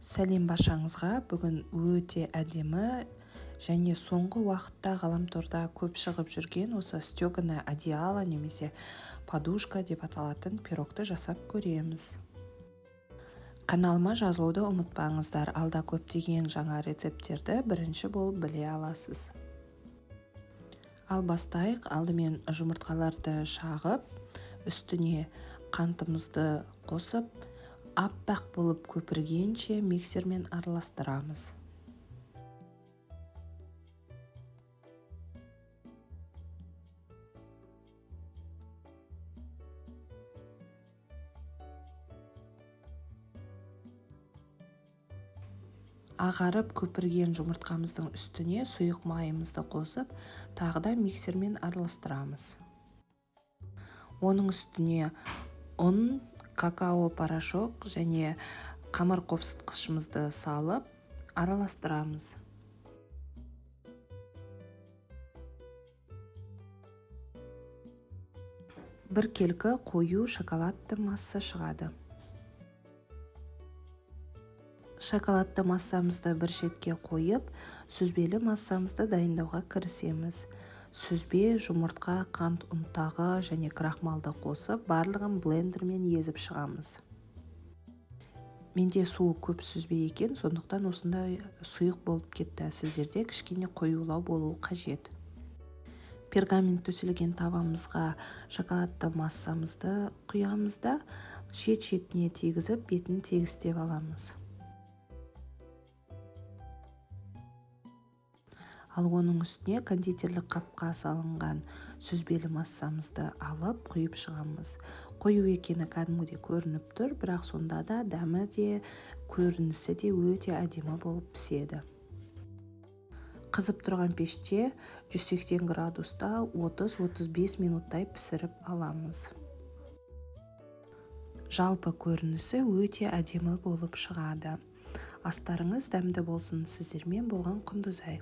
Сәлем баршаңызға. Бүгін өте әдемі және соңғы уақытта ғаламторда көп шығып жүрген осы стёганое одеяло немесе подушка деп аталатын пирогты жасап көреміз. Каналыма жазылуды ұмытпаңыздар. Алда көптеген жаңа рецепттерді бірінші болып біле аласыз. Ал бастайық. Алдымен жұмыртқаларды шағып, үстіне қантымызды қосып, аппақ болып көпіргенше миксермен араластырамыз. Ағарып көпірген жұмыртқамыздың үстіне сұйық майымызды қосып, тағы да миксермен араластырамыз. Оның үстіне ұн, какао порошок және қамыр қопсытқышымызды салып араластырамыз. Бір келкі қою шоколадты масса шығады. Шоколадты массамызды бір шетке қойып, сүзбелі массамызды дайындауға кірісеміз. Сүзбе, жұмыртқа, қант ұнтағы және крахмалды қосып, барлығын блендермен езіп шығамыз. Менде суы көп сүзбе екен, сондықтан осындай сұйық болып кетті. Сіздерде кішкене қоюлау болуы қажет. Пергамент төселген табамызға шоколадты массамызды құямыз да, шет-шетіне тегізіп, бетін тегістеп аламыз. Ал оның үстіне кондитерлік қапқа салынған сүзбелі массамызды алып құйып шығамыз. Қою екені кәдімгідей көрініп тұр, бірақ сонда да дәмі де, көрінісі де өте әдемі болып піседі. Қызып тұрған пеште 180 градуста 30-35 минуттай пісіріп аламыз. Жалпы көрінісі өте әдемі болып шығады. Астарыңыз дәмді болсын. Сіздермен болған Құндызай.